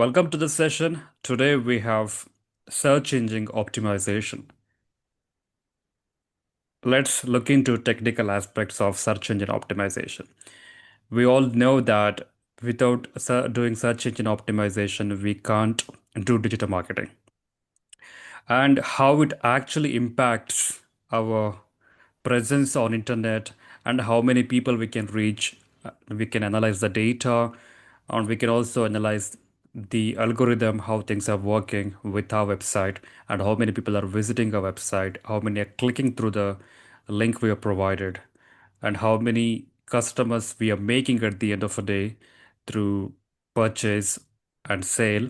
Welcome to the session. Today we have search engine optimization. Let's look into technical aspects of search engine optimization. We all know that without doing search engine optimization, we can't do digital marketing. And how it actually impacts our presence on internet and how many people we can reach. We can analyze the data, and we can also analyze the algorithm, how things are working with our website, and how many people are visiting our website, how many are clicking through the link we have provided, and how many customers we are making at the end of the day through purchase and sale.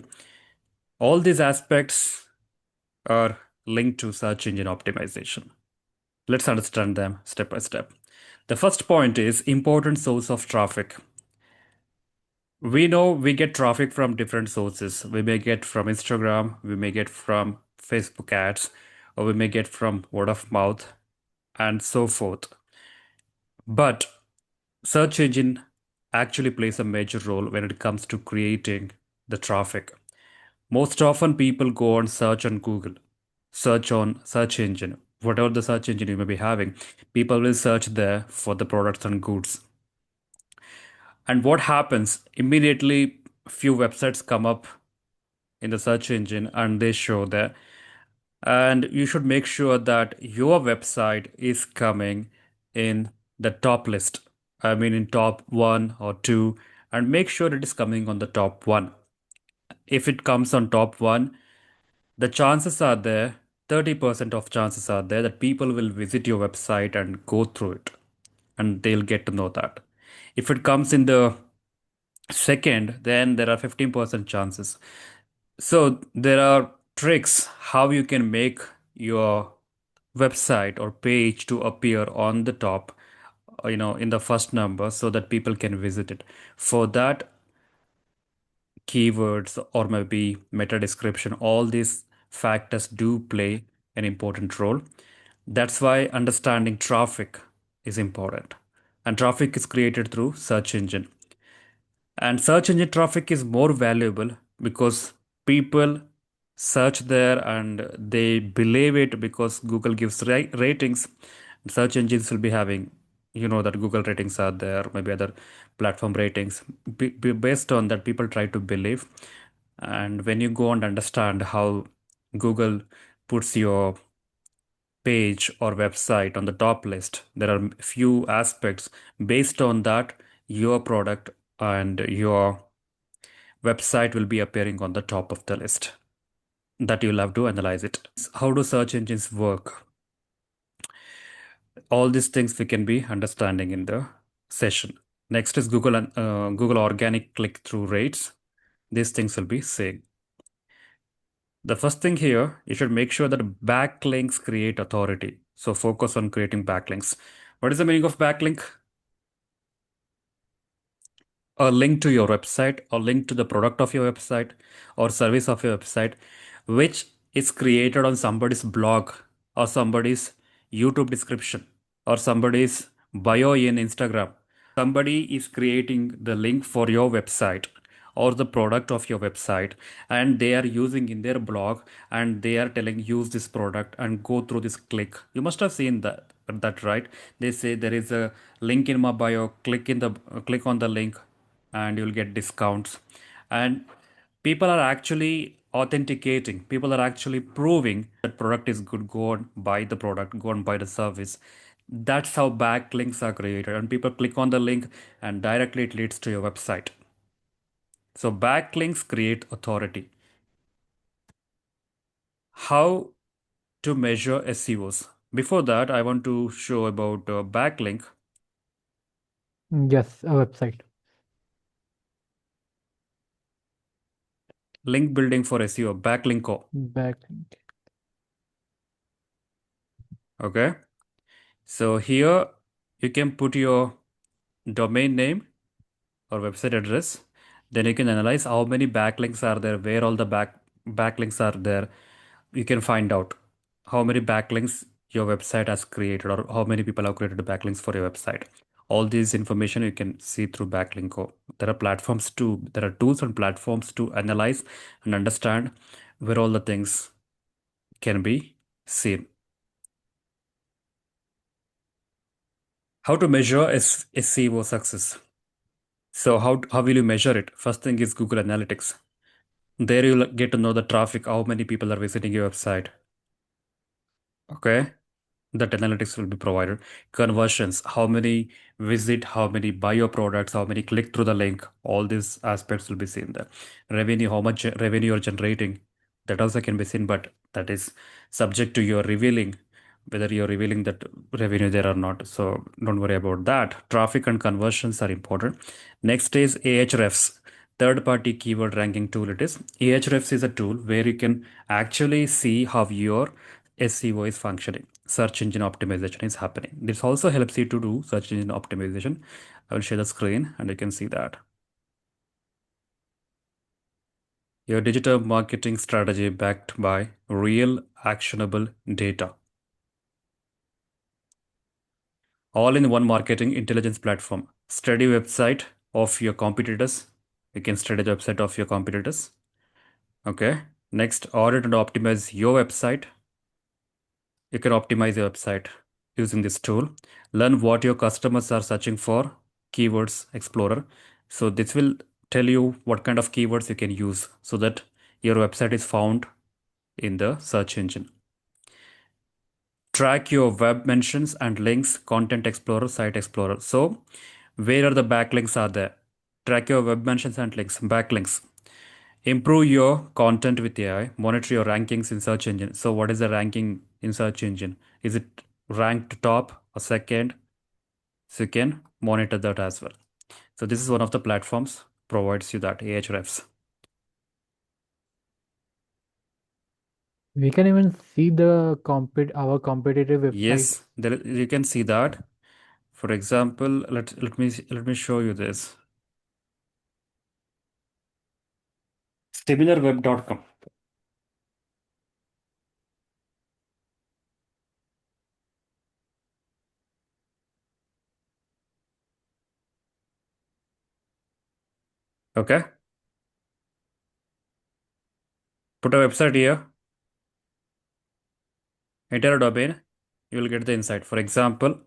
All these aspects are linked to search engine optimization. Let's understand them step by step. The first point is important source of traffic. We know we get traffic from different sources. We may get from Instagram, we may get from Facebook ads, or we may get from word of mouth, and so forth. But search engine actually plays a major role when it comes to creating the traffic. Most often people go on search on Google, search on search engine, whatever the search engine you may be having, people will search there for the products and goods. And what happens? Immediately few websites come up in the search engine and they show there. And you should make sure that your website is coming in the top list. I mean in top one or two, and make sure it is coming on the top one. If it comes on top one, the chances are there, 30% of chances are there that people will visit your website and go through it and they'll get to know that. If it comes in the second, then there are 15% chances. So there are tricks how you can make your website or page to appear on the top, in the first number so that people can visit it. For that, keywords or maybe meta description, all these factors do play an important role. That's why understanding traffic is important. And traffic is created through search engine. And search engine traffic is more valuable because people search there and they believe it because Google gives ratings. Search engines will be having, that Google ratings are there, maybe other platform ratings. Based on that, people try to believe. And when you go and understand how Google puts your page or website on the top list, there are few aspects based on that your product and your website will be appearing on the top of the list that you'll have to analyze it. How do search engines work? All these things we can be understanding in the session. Next is Google and Google organic click-through rates. These things will be same. The first thing here, you should make sure that backlinks create authority. So focus on creating backlinks. What is the meaning of backlink? A link to your website or link to the product of your website or service of your website, which is created on somebody's blog or somebody's YouTube description or somebody's bio in Instagram. Somebody is creating the link for your website or the product of your website and they are using in their blog and they are telling use this product and go through this click. You must have seen that, right? They say there is a link in my bio, click on the link and you'll get discounts. And people are actually authenticating, people are actually proving that product is good. Go and buy the product, go and buy the service. That's how backlinks are created, and people click on the link and directly it leads to your website. So backlinks create authority. How to measure SEOs? Before that, I want to show about backlink. Yes, a website. Link building for SEO, backlinko. Backlink. Okay. So here you can put your domain name or website address. Then you can analyze how many backlinks are there, where all the backlinks are there. You can find out how many backlinks your website has created or how many people have created backlinks for your website. All these information you can see through backlink. There are tools and platforms to analyze and understand where all the things can be seen. How to measure SEO success? So how will you measure it? First thing is Google Analytics. There you'll get to know the traffic, how many people are visiting your website. Okay. That analytics will be provided. Conversions, how many visit, how many buy your products, how many click through the link, all these aspects will be seen there. Revenue, how much revenue you're generating, that also can be seen, but that is subject to your revealing, whether you're revealing that revenue there or not. So don't worry about that. Traffic and conversions are important. Next is Ahrefs, third party keyword ranking tool. It is Ahrefs is a tool where you can actually see how your SEO is functioning. Search engine optimization is happening. This also helps you to do search engine optimization. I will share the screen and you can see that. Your digital marketing strategy backed by real actionable data. All in one marketing intelligence platform. Study website of your competitors. You can study the website of your competitors. Okay. Next, audit and optimize your website. You can optimize your website using this tool. Learn what your customers are searching for, Keywords Explorer. So this will tell you what kind of keywords you can use so that your website is found in the search engine. Track your web mentions and links, Content Explorer, Site Explorer. So where are the backlinks are there? Track your web mentions and links, backlinks. Improve your content with AI. Monitor your rankings in search engine. So what is the ranking in search engine? Is it ranked top or second? So you can monitor that as well. So this is one of the platforms provides you that Ahrefs. We can even see the our competitive website. Yes, there you can see that. For example, let me show you this. Similarweb.com. Okay, put a website here, enter a domain, you will get the insight. For example,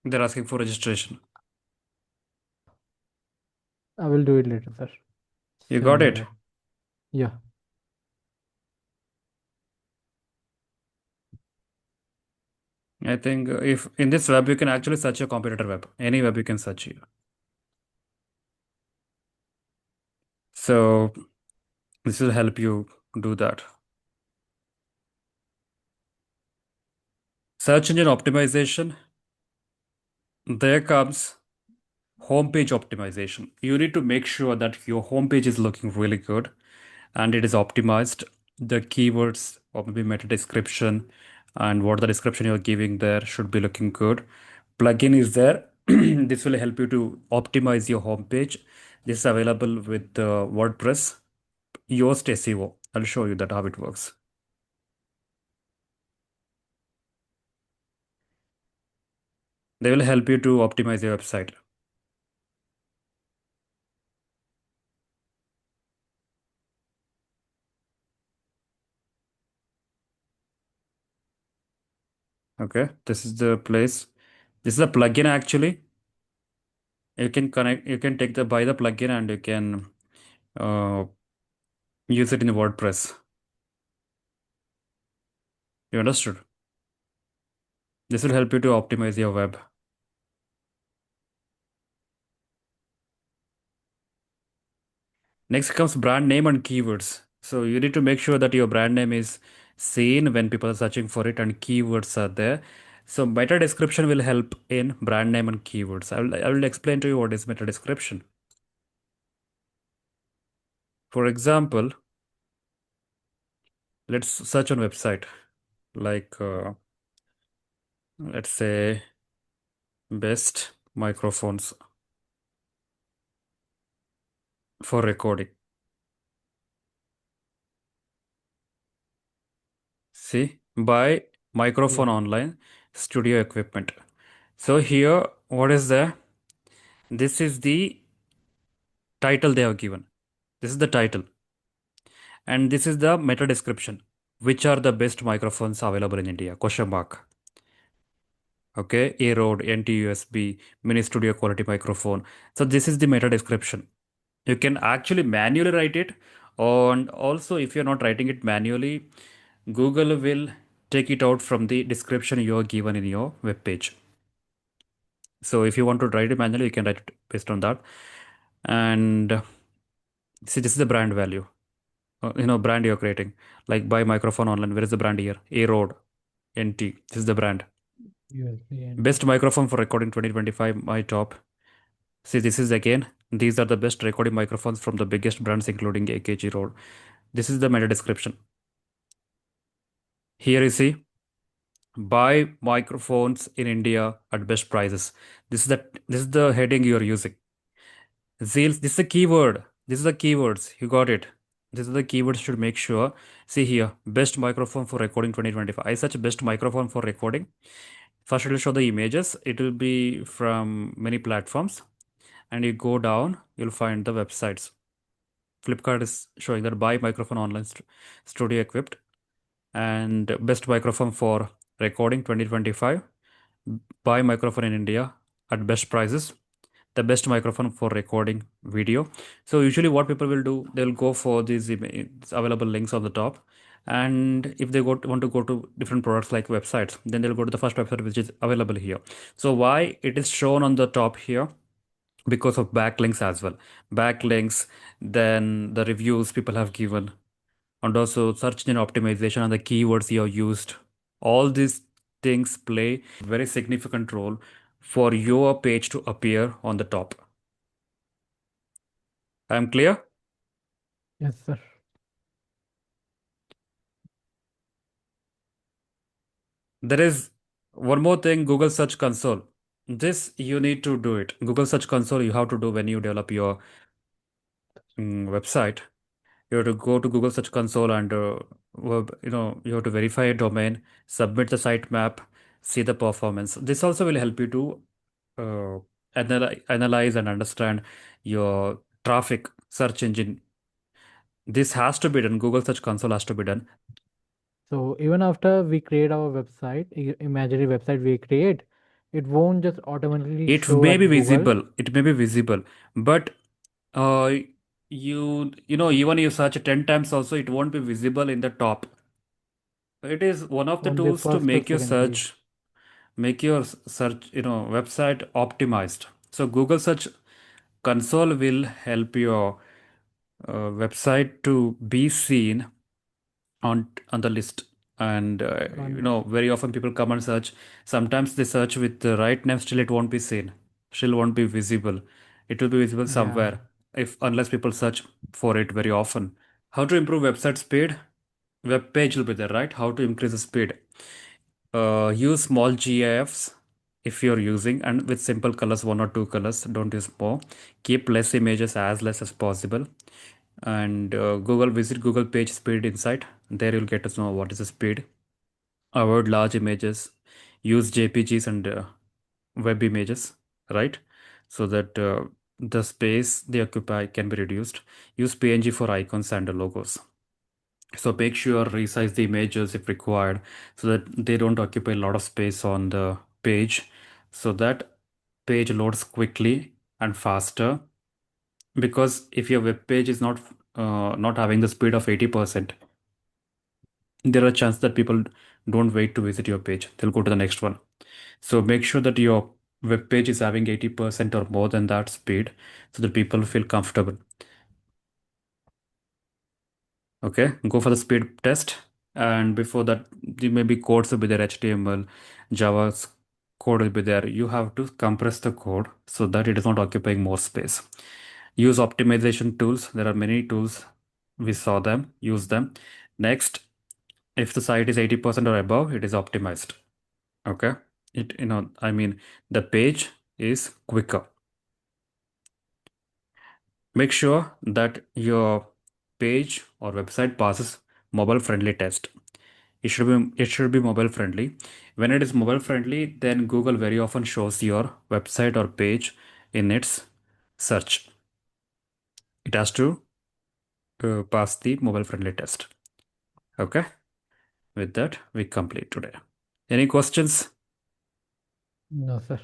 they're asking for registration. I will do it later, sir. You got Similar it. web. Yeah, I think if in this web you can actually search your competitor web. Any web you can search here. So this will help you do that. Search engine optimization. There comes homepage optimization. You need to make sure that your homepage is looking really good and it is optimized. The keywords or maybe meta description and what the description you're giving there should be looking good. Plugin is there. This will help you to optimize your homepage. This is available with WordPress. Yoast SEO. I'll show you that how it works. They will help you to optimize your website. Okay, this is the place. This is a plugin actually. You can connect. You can take the buy the plugin and you can uh, use it in WordPress. You understood? This will help you to optimize your web. Next comes brand name and keywords. So you need to make sure that your brand name is seen when people are searching for it and keywords are there. So meta description will help in brand name and keywords. I will explain to you what is meta description. For example, let's search on website like let's say Best microphones for recording. See, buy microphone Yeah. online, studio equipment. So here, what is there? This is the title they have given. This is the title, and this is the meta description. Which are the best microphones available in India? Question mark. Okay, A Rode, NT-USB, mini studio quality microphone. So this is the meta description. You can actually manually write it, and also if you're not writing it manually, Google will take it out from the description you are given in your web page. So if you want to write it manually, you can write it based on that. And see, this is the brand value. Brand you're creating. Like buy microphone online. Where is the brand here? A Rode, NT. This is the brand. USB and Best microphone for recording 2025. My top. See, this is again. These are the best recording microphones from the biggest brands, including AKG Rode. This is the meta description. Here you see, buy microphones in India at best prices. This is the heading you are using. Zeals, this is the keyword. This is the keywords. You got it. This is the keywords should make sure. See here, best microphone for recording 2025. I search best microphone for recording. First, it will show the images. It will be from many platforms. And you go down, you'll find the websites. Flipkart is showing that buy microphone online studio equipped and best microphone for recording 2025. Buy microphone in India at best prices. The best microphone for recording video. So usually what people will do, they'll go for these available links on the top. And if they want to go to different products like websites, then they'll go to the first website which is available here. So why it is shown on the top here? Because of backlinks as well. Backlinks, then the reviews people have given, and also search engine optimization and the keywords you have used. All these things play very significant role for your page to appear on the top. I'm clear? yes, sir. There is one more thing, Google Search Console. This you need to do it. Google Search Console you have to do when you develop your website. You have to go to Google Search Console and you have to verify a domain, submit the sitemap, see the performance. This also will help you to uh, analyze and understand your traffic search engine. This has to be done. Google Search Console has to be done. So even after we create our website, imaginary website we create, it won't just automatically It show may be at Google. visible. It may be visible, but uh, even you search 10 times also, it won't be visible in the top. It is one of the On the tools to first or make your second page. search, website optimized. So Google Search Console will help your website to be seen on the list. And Con very often people come and search. Sometimes they search with the right name, still it won't be seen, still won't be visible. It will be visible yeah. somewhere, if unless people search for it very often. How to improve website speed? Web page will be there, right? How to increase the speed? Use small GIFs if you're using, and with simple colors, one or two colors, don't use more. Keep less images, as less as possible. And visit Google page speed insight. There you'll get to know what is the speed. Avoid large images. Use JPGs and web images, right? So that the space they occupy can be reduced. Use PNG for icons and logos. So make sure resize the images if required, so that they don't occupy a lot of space on the page, so that page loads quickly and faster. Because if your web page is not having the speed of 80%, there are chances that people don't wait to visit your page. They'll go to the next one. So make sure that your web page is having 80% or more than that speed, so that people feel comfortable. Okay, go for the speed test. And before that, there may be codes will be there, HTML, Java's code will be there. You have to compress the code so that it is not occupying more space. Use optimization tools. There are many tools. We saw them, use them. Next, if the site is 80% or above, it is optimized. Okay. I mean, the page is quicker. Make sure that your page or website passes mobile friendly test. It should be mobile friendly. When it is mobile friendly, then Google very often shows your website or page in its search. It has to pass the mobile friendly test. Okay. With that, we complete today. Any questions? No, sir.